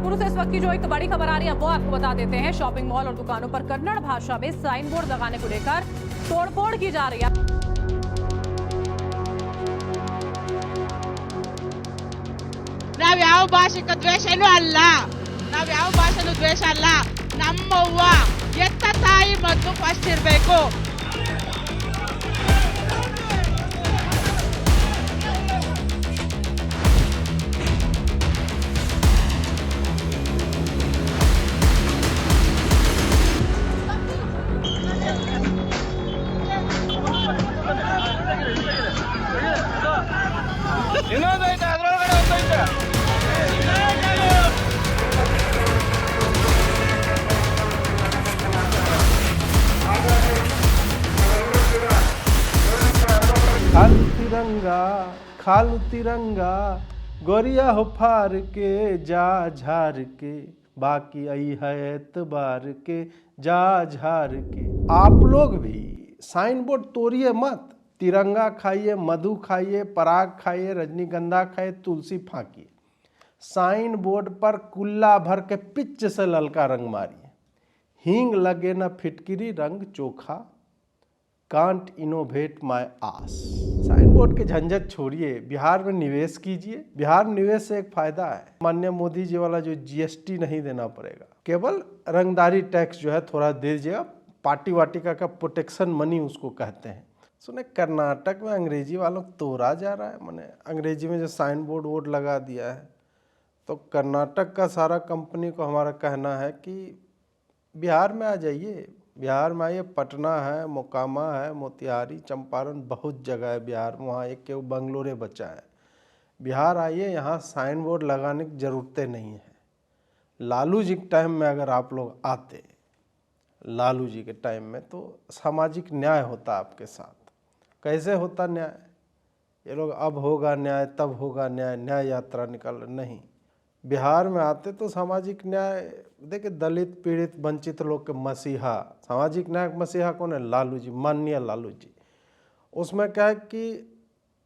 बेंगलुरु से इस वक्त की जो एक बड़ी खबर आ रही है वो आपको बता देते हैं। शॉपिंग मॉल और दुकानों पर कन्नड़ भाषा में साइन बोर्ड लगाने को लेकर तोड़फोड़ की जा रही है। ನಾವ್ಯಾವ ಭಾಷೆಕ ದ್ವೇಷನೂ ಅಲ್ಲ, ನಾವ್ಯಾವ ಭಾಷೆನೂ ದ್ವೇಷ ಅಲ್ಲ. ನಮ್ಮವ್ವ ಎತ್ತ ತಾಯಿ ಮೊದಲು ಫಸ್ಟ್ ಇರಬೇಕು. ಇನ್ನೊಂದೈತೆ ಅದ್ರೊಳಗಡೆ ಒಂದೈತೆ. खालू तिरंगा गोरिया हो फार के जा झार के बाकी आई है एतबार के जा झार के। आप लोग भी साइन बोर्ड तोड़िए मत, तिरंगा खाइए, मधु खाइए, पराग खाइए, रजनीगंधा खाइए, तुलसी फाँकिए। साइन बोर्ड पर कुल्ला भर के पिच से ललका रंग मारिए। हींग लगे न फिटकिरी रंग चोखा, can't innovate my ass. Sign board के झंझट छोड़िए, बिहार में निवेश कीजिए। बिहार में निवेश से एक फायदा है, माननीय मोदी जी वाला जो जीएसटी नहीं देना पड़ेगा, केवल रंगदारी टैक्स जो है थोड़ा दे दीजिएगा। पार्टी वाटी का प्रोटेक्शन मनी उसको कहते हैं। सुने कर्नाटक में अंग्रेजी वालों को तोड़ा जा रहा है, मैंने अंग्रेजी में जो साइन बोर्ड वोर्ड लगा दिया है। तो कर्नाटक का सारा कंपनी को हमारा कहना है कि बिहार में आ जाइए, बिहार में आइए। पटना है, मोकामा है, मोतिहारी, चंपारण, बहुत जगह है बिहार में, वहाँ एक केवल बंगलोरे बचा है। बिहार आइए, यहाँ साइन बोर्ड लगाने की ज़रूरतें नहीं है। लालू जी के टाइम में अगर आप लोग आते, लालू जी के टाइम में, तो सामाजिक न्याय होता आपके साथ। कैसे होता न्याय? ये लोग अब होगा न्याय, तब होगा न्याय, न्याय यात्रा निकल नहीं। बिहार में आते तो सामाजिक न्याय, देखिए दलित पीड़ित वंचित लोग के मसीहा, सामाजिक न्याय मसीहा कौन है? लालू जी, माननीय लालू जी। उसमें क्या है कि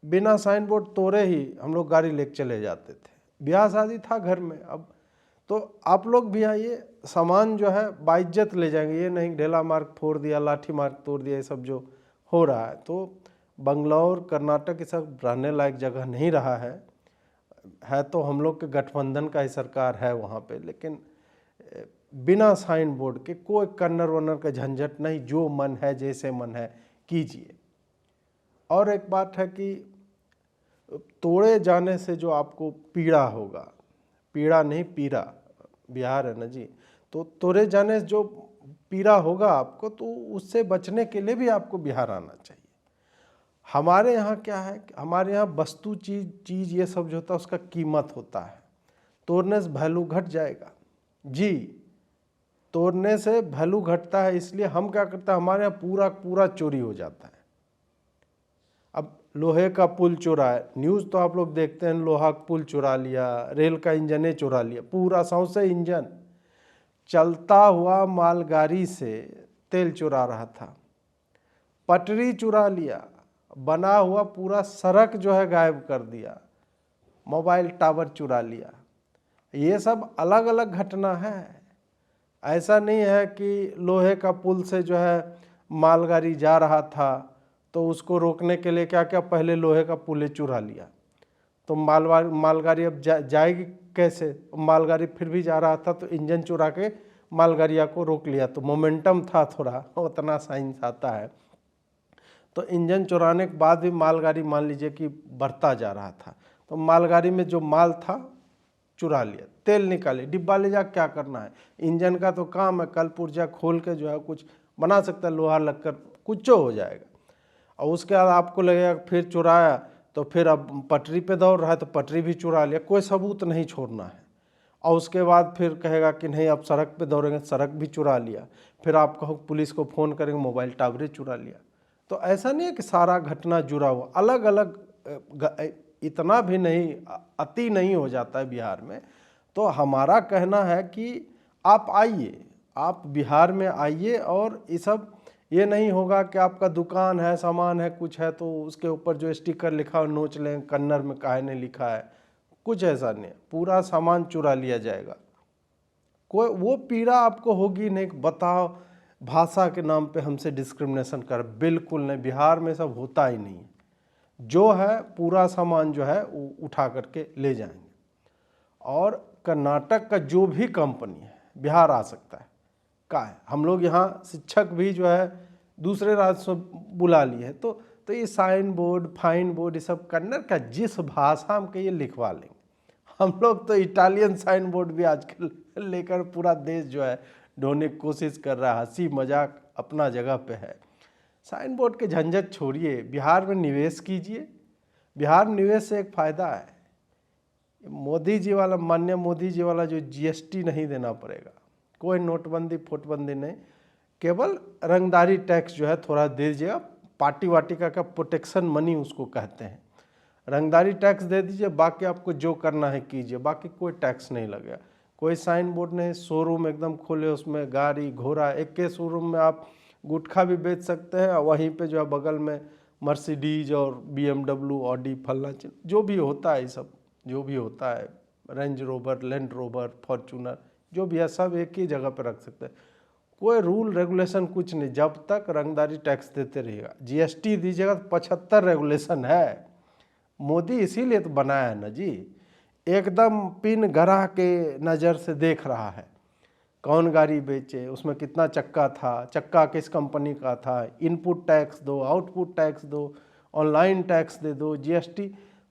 बिना साइन बोर्ड तोड़े ही हम लोग गाड़ी लेके चले जाते थे। ब्याह शादी था घर में। अब तो आप लोग भी आइए, सामान जो है बाइज्जत ले जाएंगे, ये नहीं ढेला मार्ग फोड़ दिया, लाठी मार्ग तोड़ दिया, ये सब जो हो रहा है। तो बंगलौर कर्नाटक ये सब रहने लायक जगह नहीं रहा है तो हम लोग के गठबंधन का ही सरकार है वहाँ पे, लेकिन बिना साइन बोर्ड के कोई कन्नर वन्नर का झंझट नहीं, जो मन है जैसे मन है कीजिए। और एक बात है कि तोड़े जाने से जो आपको पीड़ा होगा, पीड़ा नहीं पीड़ा, बिहार है ना जी, तो तोड़े जाने से जो पीड़ा होगा आपको, तो उससे बचने के लिए भी आपको बिहार आना चाहिए। हमारे यहाँ क्या है, हमारे यहाँ वस्तु चीज़ ये सब जो होता है उसका कीमत होता है। तोड़ने से वैल्यू घट जाएगा जी, तोड़ने से वैल्यू घटता है। इसलिए हम क्या करते हैं, हमारे यहाँ पूरा चोरी हो जाता है। अब लोहे का पुल चुरा है, न्यूज़ तो आप लोग देखते हैं, लोहा का पुल चुरा लिया, रेल का इंजन चुरा लिया, पूरा सौंसे इंजन। चलता हुआ मालगाड़ी से तेल चुरा रहा था, पटरी चुरा लिया, बना हुआ पूरा सड़क जो है गायब कर दिया, मोबाइल टावर चुरा लिया। ये सब अलग अलग घटना है। ऐसा नहीं है कि लोहे का पुल से जो है मालगाड़ी जा रहा था तो उसको रोकने के लिए क्या क्या पहले लोहे का पुल चुरा लिया, तो मालगाड़ी अब जाएगी कैसे? मालगाड़ी फिर भी जा रहा था तो इंजन चुरा के मालगाड़िया को रोक लिया, तो मोमेंटम था थोड़ा, उतना साइंस आता है। तो इंजन चुराने के बाद भी मालगाड़ी मान लीजिए कि बढ़ता जा रहा था, तो मालगाड़ी में जो माल था चुरा लिया, तेल निकाले, डिब्बा ले जा, क्या करना है? इंजन का तो काम है, कल पुर्जा खोल के जो है कुछ बना सकता है, लोहा लगकर कुछ हो जाएगा। और उसके बाद आपको लगेगा फिर चुराया, तो फिर अब पटरी पे दौड़ रहा है तो पटरी भी चुरा लिया, कोई सबूत नहीं छोड़ना है। और उसके बाद फिर कहेगा कि नहीं अब सड़क पे दौड़ेंगे, सड़क भी चुरा लिया। फिर आप कहो पुलिस को फ़ोन करेंगे, मोबाइल टावर चुरा लिया। तो ऐसा नहीं है कि सारा घटना जुड़ा हुआ, अलग अलग, इतना भी नहीं, अति नहीं हो जाता है बिहार में। तो हमारा कहना है कि आप आइए, आप बिहार में आइए, और ये सब ये नहीं होगा कि आपका दुकान है, सामान है, कुछ है तो उसके ऊपर जो स्टिकर लिखा हो नोच लें, कन्नड़ में काहे ने लिखा है, कुछ ऐसा नहीं है। पूरा सामान चुरा लिया जाएगा। कोई वो पीड़ा आपको होगी नहीं कि बताओ भाषा के नाम पे हमसे डिस्क्रिमिनेशन कर, बिल्कुल नहीं। बिहार में सब होता ही नहीं है। जो है पूरा सामान जो है वो उठा करके ले जाएंगे। और कर्नाटक का जो भी कंपनी है बिहार आ सकता है का है। हम लोग यहाँ शिक्षक भी जो है दूसरे राज्य से बुला लिए हैं। तो ये साइन बोर्ड फाइन बोर्ड ये सब कन्नड़ का जिस भाषा में कहिए लिखवा लेंगे। हम लोग तो इटालियन साइन बोर्ड भी आजकल लेकर पूरा देश जो है ढोने की कोशिश कर रहा है। हंसी मजाक अपना जगह पे है। साइन बोर्ड के झंझट छोड़िए, बिहार में निवेश कीजिए। बिहार में निवेश से एक फ़ायदा है, मोदी जी वाला, माननीय मोदी जी वाला जो जीएसटी नहीं देना पड़ेगा, कोई नोटबंदी फोटबंदी नहीं, केवल रंगदारी टैक्स जो है थोड़ा दे दीजिएगा। पार्टी वार्टी का प्रोटेक्शन मनी उसको कहते हैं। रंगदारी टैक्स दे दीजिए, बाकी आपको जो करना है कीजिए, बाकी कोई टैक्स नहीं लगेगा। कोई साइन बोर्ड नहीं, शोरूम एकदम खोले, उसमें गाड़ी घोड़ा, एक के शोरूम में आप गुटखा भी बेच सकते हैं और वहीं पे जो है बगल में मर्सिडीज और BMW ऑडी फलना जो भी होता है, ये सब जो भी होता है, range rover land rover Fortuner जो भी है सब एक ही जगह पर रख सकते हैं। कोई रूल रेगुलेशन कुछ नहीं, जब तक रंगदारी टैक्स देते रहिएगा। जीएसटी दीजिएगा तो 75 रेगुलेशन है। मोदी इसीलिए तो बनाया है ना जी, एकदम पिन गरा के नज़र से देख रहा है कौन गाड़ी बेचे, उसमें कितना चक्का था, चक्का किस कंपनी का था, इनपुट टैक्स दो, आउटपुट टैक्स दो, ऑनलाइन टैक्स दे दो, जीएसटी।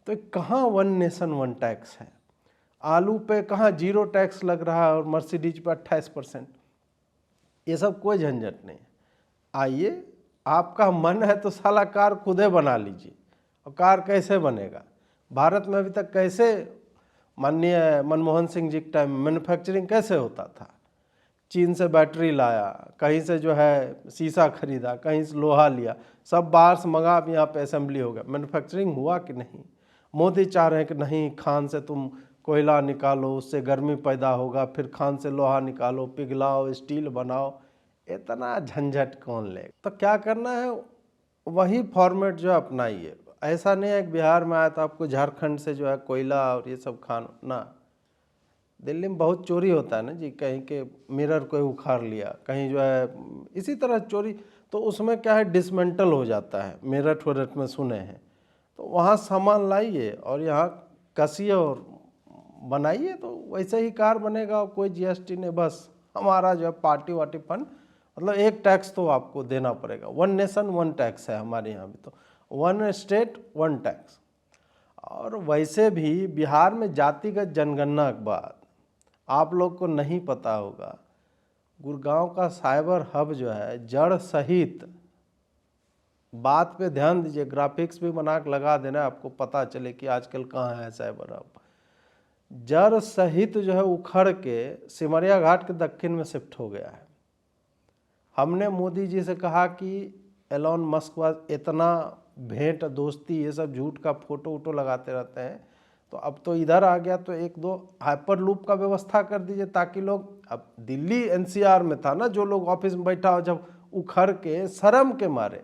तो कहाँ वन नेशन वन टैक्स है? आलू पे कहाँ 0 टैक्स लग रहा है और मर्सिडीज पे 28%। ये सब कोई झंझट नहीं। आइए, आपका मन है तो साला कार खुदे बना लीजिए। और कार कैसे बनेगा? भारत में अभी तक कैसे, माननीय मनमोहन सिंह जी के टाइम में मैन्युफैक्चरिंग कैसे होता था? चीन से बैटरी लाया, कहीं से जो है शीशा खरीदा, कहीं से लोहा लिया, सब बाहर से मंगा, अब यहाँ पे असेंबली हो गया। मैन्युफैक्चरिंग हुआ कि नहीं? मोदी चाह रहे हैं कि नहीं, खान से तुम कोयला निकालो, उससे गर्मी पैदा होगा, फिर खान से लोहा निकालो, पिघलाओ, स्टील बनाओ। इतना झंझट कौन लेगा? तो क्या करना है, वही फॉर्मेट जो है अपनाइए। ऐसा नहीं है कि बिहार में आया तो आपको झारखंड से जो है कोयला और ये सब खाना ना। दिल्ली में बहुत चोरी होता है ना जी, कहीं के मिरर कोई उखाड़ लिया, कहीं जो है इसी तरह चोरी, तो उसमें क्या है डिसमेंटल हो जाता है। मेरठ वेरठ में सुने हैं, तो वहाँ सामान लाइए और यहाँ कसिए और बनाइए, तो वैसे ही कार बनेगा। कोई जीएसटी नहीं, बस हमारा जो है पार्टी वार्टी फंड, मतलब एक टैक्स तो आपको देना पड़ेगा। वन नेशन वन टैक्स है हमारे यहाँ भी, तो वन स्टेट वन टैक्स। और वैसे भी बिहार में जातिगत जनगणना के बाद आप लोग को नहीं पता होगा, गुड़गांव का साइबर हब जो है जड़ सहित, बात पे ध्यान दीजिए, ग्राफिक्स भी बना के लगा देना, आपको पता चले कि आजकल कहाँ है साइबर हब। जड़ सहित जो है उखड़ के सिमरिया घाट के दक्षिण में शिफ्ट हो गया है। हमने मोदी जी से कहा कि एलोन मस्क वाज इतना भेंट दोस्ती ये सब झूठ का फोटो वोटो लगाते रहते हैं, तो अब तो इधर आ गया, तो 1-2 हाइपर लूप का व्यवस्था कर दीजिए ताकि लोग, अब दिल्ली एनसीआर में था ना, जो लोग ऑफिस में बैठा हो जब उखड़ के शर्म के मारे,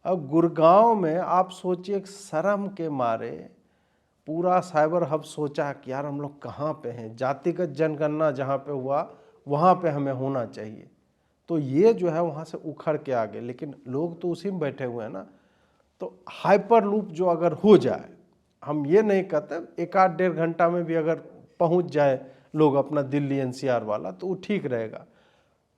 अब गुड़गांव में आप सोचिए शर्म के मारे पूरा साइबर हब सोचा कि यार हम लोग कहाँ पे हैं, जातिगत जनगणना जहाँ पे हुआ वहाँ पे हमें होना चाहिए। तो ये जो है वहाँ से उखड़ के आ गए, लेकिन लोग तो उसी में बैठे हुए हैं ना। तो हाइपर लूप जो अगर हो जाए, हम ये नहीं कहते, 1-1.5 घंटा में भी अगर पहुँच जाए लोग अपना दिल्ली एनसीआर वाला, तो वो ठीक रहेगा।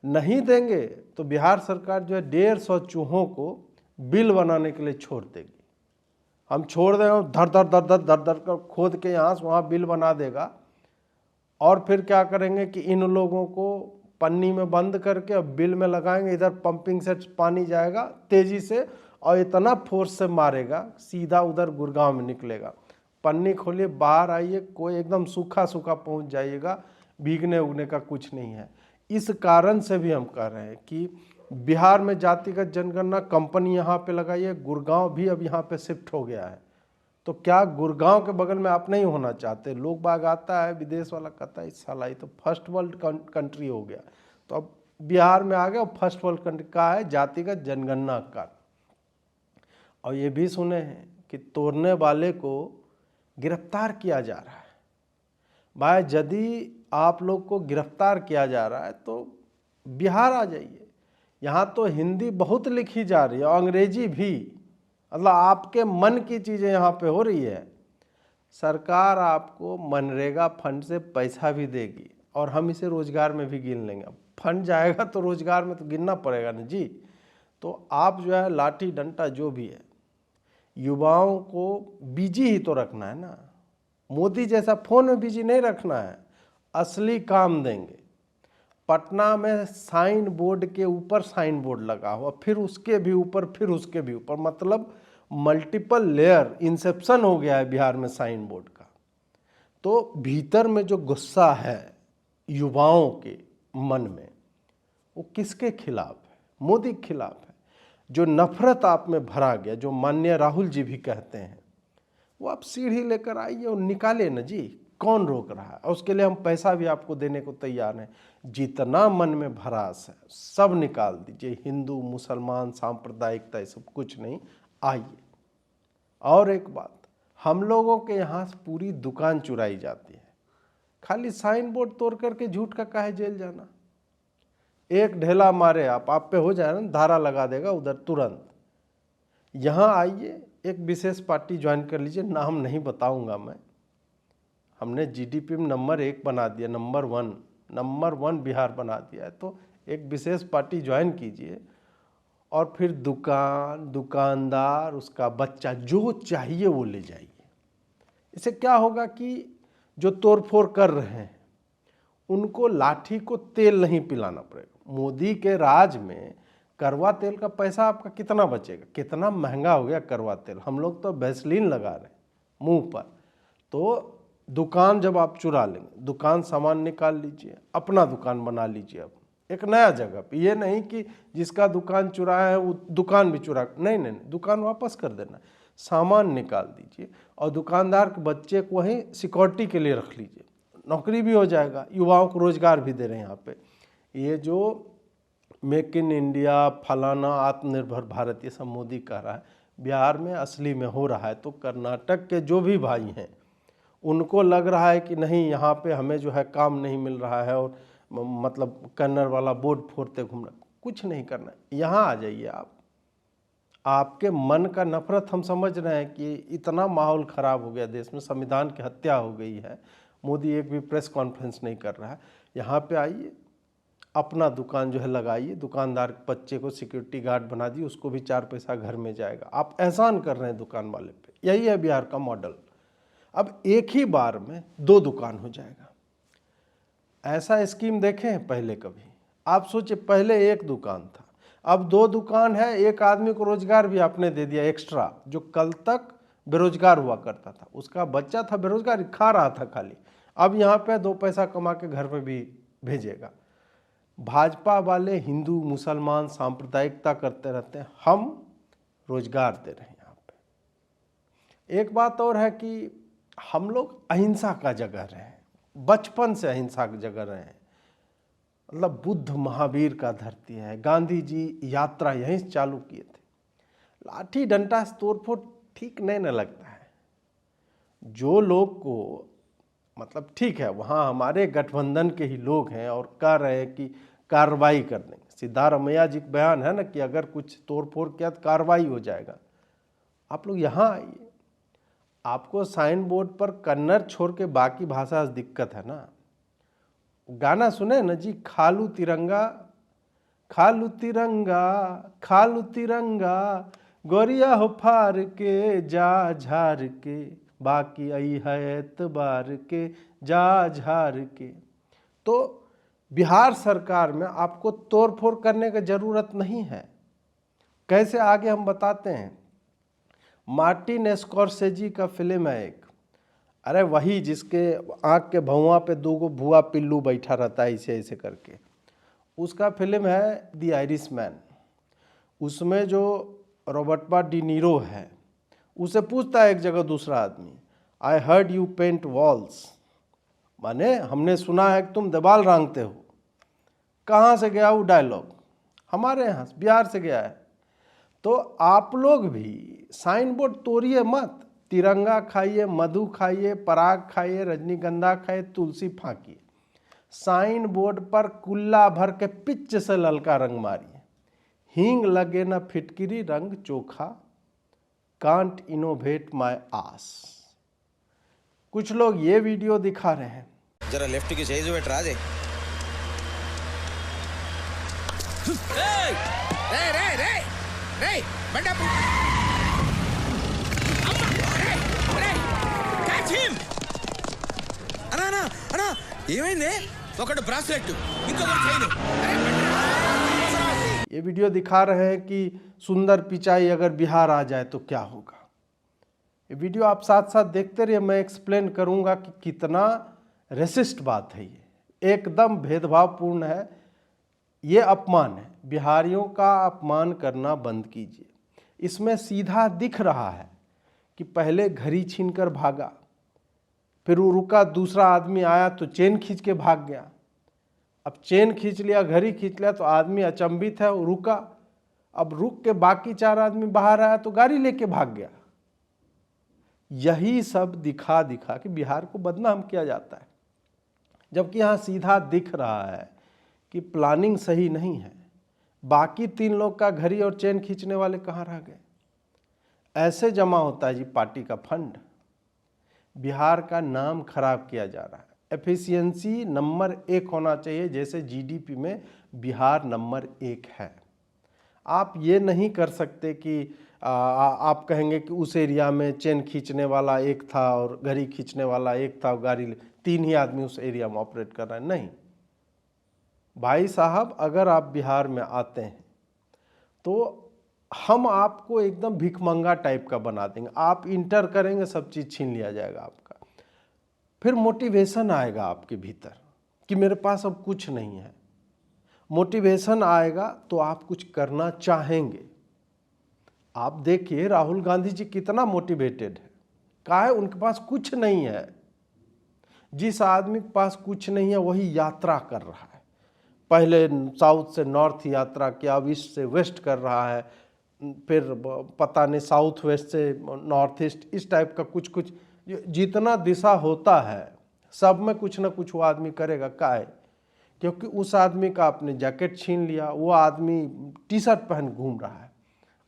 नहीं देंगे तो बिहार सरकार जो है 150 चूहों को बिल बनाने के लिए छोड़ देगी। हम छोड़ दें, धर धर कर खोद के यहाँ से वहाँ बिल बना देगा। और फिर क्या करेंगे कि इन लोगों को पन्नी में बंद करके अब बिल में लगाएंगे, इधर पंपिंग सेट पानी जाएगा तेजी से और इतना फोर्स से मारेगा, सीधा उधर गुड़गांव में निकलेगा। पन्नी खोलिए, बाहर आइए, कोई एकदम सूखा सूखा पहुंच जाइएगा, भीगने उगने का कुछ नहीं है। इस कारण से भी हम कह रहे हैं कि बिहार में जातिगत जनगणना कंपनी यहाँ पे लगाइए। गुड़गांव भी अब यहाँ पे शिफ्ट हो गया है, तो क्या गुड़गांव के बगल में आप नहीं होना चाहते? लोग बाग आता है विदेश वाला, कहता है इस साल आई तो फर्स्ट वर्ल्ड कंट्री हो गया, तो अब बिहार में आ गया और फर्स्ट वर्ल्ड कंट्री का है जातिगत जनगणना का। और ये भी सुने हैं कि तोड़ने वाले को गिरफ्तार किया जा रहा है। भाई यदि आप लोग को गिरफ्तार किया जा रहा है तो बिहार आ जाइए। यहाँ तो हिंदी बहुत लिखी जा रही है, अंग्रेजी भी, मतलब आपके मन की चीज़ें यहाँ पे हो रही है। सरकार आपको मनरेगा फंड से पैसा भी देगी और हम इसे रोजगार में भी गिन लेंगे। फंड जाएगा तो रोजगार में तो गिनना पड़ेगा ना जी। तो आप जो है लाठी डंडा जो भी है, युवाओं को बिजी ही तो रखना है ना। मोदी जैसा फोन में बिजी नहीं रखना है, असली काम देंगे। पटना में साइन बोर्ड के ऊपर साइन बोर्ड लगा हुआ, फिर उसके भी ऊपर, फिर उसके भी ऊपर, मतलब मल्टीपल लेयर इंसेप्शन हो गया है बिहार में साइन बोर्ड का। तो भीतर में जो गुस्सा है युवाओं के मन में, वो किसके खिलाफ है? मोदी के खिलाफ है। जो नफरत आप में भरा गया, जो माननीय राहुल जी भी कहते हैं, वो आप सीढ़ी लेकर आइए और निकाले ना जी। कौन रोक रहा है? और उसके लिए हम पैसा भी आपको देने को तैयार हैं। जितना मन में भरास है सब निकाल दीजिए। हिंदू मुसलमान सांप्रदायिकता ये सब कुछ नहीं, आइए। और एक बात, हम लोगों के यहाँ पूरी दुकान चुराई जाती है। खाली साइन बोर्ड तोड़ करके झूठ का काहे जेल जाना? एक ढेला मारे आप पे हो जाए ना, धारा लगा देगा उधर तुरंत। यहाँ आइए, एक विशेष पार्टी ज्वाइन कर लीजिए, नाम नहीं बताऊंगा मैं। हमने जीडीपी में नंबर 1 बना दिया, नंबर वन बिहार बना दिया है। तो एक विशेष पार्टी ज्वाइन कीजिए और फिर दुकानदार, उसका बच्चा, जो चाहिए वो ले जाइए। इससे क्या होगा कि जो तोड़फोड़ कर रहे हैं उनको लाठी को तेल नहीं पिलाना पड़ेगा। मोदी के राज में करवा तेल का पैसा आपका कितना बचेगा? कितना महंगा हो गया करवा तेल। हम लोग तो वैसलीन लगा रहे हैं मुंह पर। तो दुकान जब आप चुरा लेंगे, दुकान सामान निकाल लीजिए, अपना दुकान बना लीजिए। अब एक नया जगह पे, ये नहीं कि जिसका दुकान चुराया है वो दुकान भी चुरा, नहीं, दुकान वापस कर देना, सामान निकाल दीजिए और दुकानदार के बच्चे को वहीं सिक्योरिटी के लिए रख लीजिए। नौकरी भी हो जाएगा, युवाओं को रोजगार भी दे रहे हैं यहाँ पे। ये जो मेक इन इंडिया, फलाना, आत्मनिर्भर भारत, ये सब मोदी कह रहा है, बिहार में असली में हो रहा है। तो कर्नाटक के जो भी भाई हैं उनको लग रहा है कि नहीं, यहाँ पे हमें जो है काम नहीं मिल रहा है और मतलब कन्नड़ वाला बोर्ड फोड़ते घूम रहा, कुछ नहीं करना। यहाँ आ जाइए आप। आपके मन का नफरत हम समझ रहे हैं कि इतना माहौल ख़राब हो गया देश में, संविधान की हत्या हो गई है, मोदी एक भी प्रेस कॉन्फ्रेंस नहीं कर रहा है। यहाँ पे आइए, अपना दुकान जो है लगाइए, दुकानदार के बच्चे को सिक्योरिटी गार्ड बना दिए, उसको भी 4 पैसा घर में जाएगा। आप एहसान कर रहे हैं दुकान वाले पे। यही है बिहार का मॉडल। अब एक ही बार में 2 दुकान हो जाएगा। ऐसा स्कीम देखे हैं पहले कभी? आप सोचिए, पहले 1 दुकान था, अब 2 दुकान है। एक आदमी को रोजगार भी आपने दे दिया एक्स्ट्रा, जो कल तक बेरोजगार हुआ करता था, उसका बच्चा था बेरोजगार, खा रहा था खाली, अब यहाँ पे 2 पैसा कमा के घर में भी भेजेगा। भाजपा वाले हिंदू मुसलमान सांप्रदायिकता करते रहते हैं, हम रोजगार दे रहे हैं यहाँ पे। एक बात और है कि हम लोग अहिंसा का जगह रहे हैं, बचपन से अहिंसा की जगह रहे हैं। मतलब बुद्ध महावीर का धरती है, गांधी जी यात्रा यहीं से चालू किए थे। लाठी डंडा से तोड़फोड़ ठीक नहीं न लगता है। जो लोग को मतलब ठीक है, वहाँ हमारे गठबंधन के ही लोग हैं और कह रहे हैं कि कार्रवाई कर देंगे। सिद्धारमैया जी का बयान है ना कि अगर कुछ तोड़फोड़ किया तो कार्रवाई हो जाएगा। आप लोग यहाँ आइए। आपको साइन बोर्ड पर कन्नड़ छोड़ के बाकी भाषा से दिक्कत है ना। गाना सुने ना जी, खालू तिरंगा खालू तिरंगा खालू तिरंगा, गोरिया हो फार के जा झार के, बाकी आई है एतबार के जा झार के। तो बिहार सरकार में आपको तोड़फोड़ करने की जरूरत नहीं है। कैसे आगे हम बताते हैं। मार्टिन स्कॉर्सेजी का फिल्म है एक, अरे वही जिसके आँख के भौवा पे 2 भुआ पिल्लू बैठा रहता है ऐसे ऐसे करके, उसका फिल्म है द आयरिशमैन। उसमें जो रॉबर्ट डी नीरो है, उसे पूछता है एक जगह दूसरा आदमी, I heard you paint walls, माने हमने सुना है कि तुम दीवार रंगते हो। कहाँ से गया वो डायलॉग? हमारे यहाँ बिहार से गया है। तो आप लोग भी साइन बोर्ड तोड़िए मत, तिरंगा खाइए, मधु खाइए, पराग खाइए, रजनीगंधा खाइए, तुलसी फाँकिए। साइन बोर्ड पर कुल्ला भर के पिच से ललका रंग मारिए। हींग लगे न फिटकिरी रंग चोखा, कांट इनोवेट माय आस। कुछ लोग ये वीडियो दिखा रहे हैं, जरा लेफ्ट की सही से ट्रा दे। रे रे रे रे बंडा रे catch him! అన్నా అన్నా అన్నా ఏమైంది? ఒకటి బ్రాస్లెట్ ఇంకొకటి చైన్। ये वीडियो दिखा रहे हैं कि सुंदर पिचाई अगर बिहार आ जाए तो क्या होगा। ये वीडियो आप साथ साथ देखते रहिए, मैं एक्सप्लेन करूंगा कि कितना रेसिस्ट बात है। ये एकदम भेदभावपूर्ण है, ये अपमान है। बिहारियों का अपमान करना बंद कीजिए। इसमें सीधा दिख रहा है कि पहले घड़ी छीनकर भागा, फिर वो रुका, दूसरा आदमी आया तो चेन खींच के भाग गया। अब चेन खींच लिया, घड़ी खींच लिया तो आदमी अचंभित है, वो रुका। अब रुक के बाकी 4 आदमी बाहर आया तो गाड़ी लेके भाग गया। यही सब दिखा दिखा के बिहार को बदनाम किया जाता है, जबकि यहाँ सीधा दिख रहा है कि प्लानिंग सही नहीं है। बाकी 3 लोग का घड़ी और चेन खींचने वाले कहाँ रह गए? ऐसे जमा होता है जी पार्टी का फंड। बिहार का नाम खराब किया जा रहा है। एफिशिएंसी नंबर 1 होना चाहिए, जैसे जीडीपी में बिहार नंबर 1 है। आप ये नहीं कर सकते कि आप कहेंगे कि उस एरिया में चेन खींचने वाला एक था और घड़ी खींचने वाला एक था, गाड़ी 3 ही आदमी उस एरिया में ऑपरेट कर रहे हैं। नहीं भाई साहब, अगर आप बिहार में आते हैं तो हम आपको एकदम भिखमंगा टाइप का बना देंगे। आप इंटर करेंगे, सब चीज़ छीन लिया जाएगा आपका। फिर मोटिवेशन आएगा आपके भीतर कि मेरे पास अब कुछ नहीं है। मोटिवेशन आएगा तो आप कुछ करना चाहेंगे। आप देखिए राहुल गांधी जी कितना मोटिवेटेड है। कहा है उनके पास कुछ नहीं है। जिस आदमी के पास कुछ नहीं है वही यात्रा कर रहा है। पहले साउथ से नॉर्थ यात्रा किया, अब ईस्ट से वेस्ट कर रहा है, फिर पता नहीं साउथ वेस्ट से नॉर्थ ईस्ट, इस टाइप का कुछ कुछ जितना दिशा होता है सब में कुछ ना कुछ वो आदमी करेगा। का है क्योंकि उस आदमी का आपने जैकेट छीन लिया, वो आदमी टी-शर्ट पहन घूम रहा है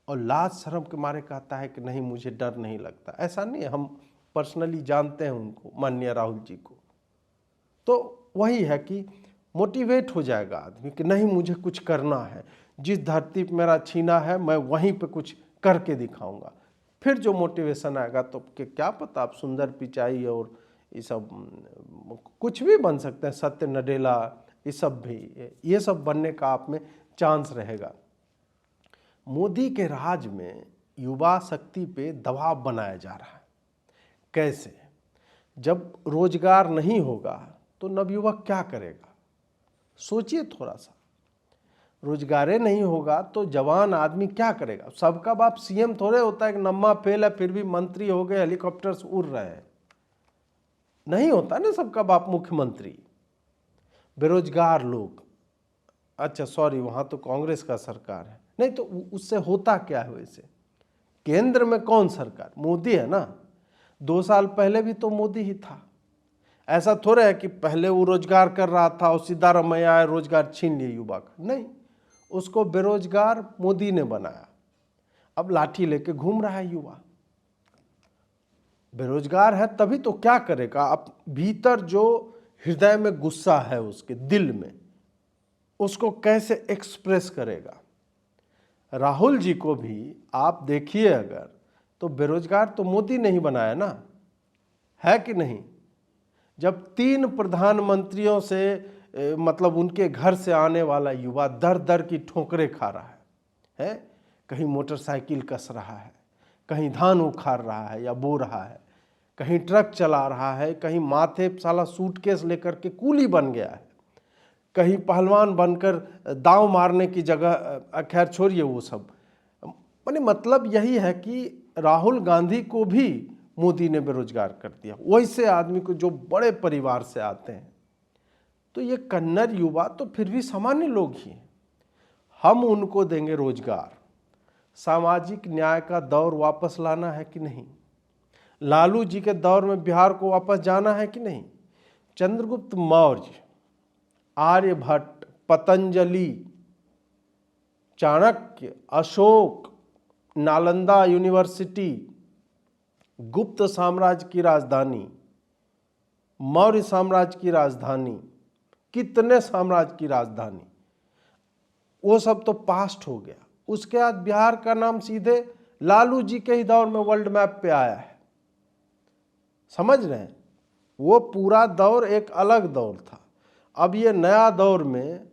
और लाज शर्म के मारे कहता है कि नहीं मुझे डर नहीं लगता। ऐसा नहीं है, हम पर्सनली जानते हैं उनको, माननीय राहुल जी को। तो वही है कि मोटिवेट हो जाएगा आदमी कि नहीं मुझे कुछ करना है, जिस धरती पे मेरा छीना है मैं वहीं पे कुछ करके दिखाऊंगा। फिर जो मोटिवेशन आएगा तो क्या पता आप सुंदर पिचाई और ये सब कुछ भी बन सकते हैं, सत्य नडेला, ये सब बनने का आप में चांस रहेगा। मोदी के राज में युवा शक्ति पे दबाव बनाया जा रहा है। कैसे? जब रोजगार नहीं होगा तो नवयुवक क्या करेगा? सोचिए थोड़ा सा। रोजगारे नहीं होगा तो जवान आदमी क्या करेगा? सबका बाप सीएम थोड़े होता है कि नम्मा फेल है फिर भी मंत्री हो गए, हेलीकॉप्टर से उड़ रहे हैं। नहीं होता ना सबका बाप मुख्यमंत्री। बेरोजगार लोग, अच्छा सॉरी वहाँ तो कांग्रेस का सरकार है, नहीं तो उससे होता क्या है? वैसे केंद्र में कौन सरकार? मोदी है ना। 2 साल पहले भी तो मोदी ही था। ऐसा थोड़ा है कि पहले वो रोजगार कर रहा था और सिद्धारमैया आए रोजगार छीन लिए युवा का। नहीं, उसको बेरोजगार मोदी ने बनाया। अब लाठी लेके घूम रहा है युवा। बेरोजगार है तभी तो क्या करेगा? अब भीतर जो हृदय में गुस्सा है उसके दिल में, उसको कैसे एक्सप्रेस करेगा? राहुल जी को भी आप देखिए अगर, तो बेरोजगार तो मोदी ने ही बनाया ना, है कि नहीं? जब 3 प्रधानमंत्रियों से मतलब उनके घर से आने वाला युवा दर दर की ठोकरें खा रहा है, कहीं मोटरसाइकिल कस रहा है, कहीं धान उखाड़ रहा है या बो रहा है, कहीं ट्रक चला रहा है, कहीं माथे साला सूटकेस लेकर के कूली बन गया है, कहीं पहलवान बनकर दांव मारने की जगह, खैर छोड़िए वो सब। माने मतलब यही है कि राहुल गांधी को भी मोदी ने बेरोजगार कर दिया, वैसे आदमी को जो बड़े परिवार से आते हैं। तो ये कन्नड़ युवा तो फिर भी सामान्य लोग ही हैं। हम उनको देंगे रोजगार। सामाजिक न्याय का दौर वापस लाना है कि नहीं? लालू जी के दौर में बिहार को वापस जाना है कि नहीं? चंद्रगुप्त मौर्य आर्यभट्ट, पतंजलि, चाणक्य, अशोक, नालंदा यूनिवर्सिटी, गुप्त साम्राज्य की राजधानी, मौर्य साम्राज्य की राजधानी, कितने साम्राज्य की राजधानी, वो सब तो पास्ट हो गया। उसके बाद बिहार का नाम सीधे लालू जी के ही दौर में वर्ल्ड मैप पे आया है। समझ रहे हैं? वो पूरा दौर एक अलग दौर था। अब ये नया दौर में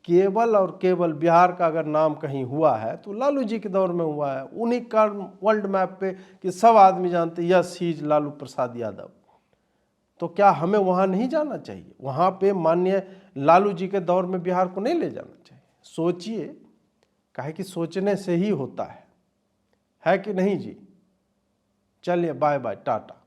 केवल और केवल बिहार का अगर नाम कहीं हुआ है तो लालू जी के दौर में हुआ है। उन्हीं का वर्ल्ड मैप पे कि सब आदमी जानते yes he is Lalu Prasad Yadav. तो क्या हमें वहाँ नहीं जाना चाहिए? वहाँ पे माननीय लालू जी के दौर में बिहार को नहीं ले जाना चाहिए? सोचिए, काहे कि सोचने से ही होता है कि नहीं जी? चलिए, बाय बाय, टाटा।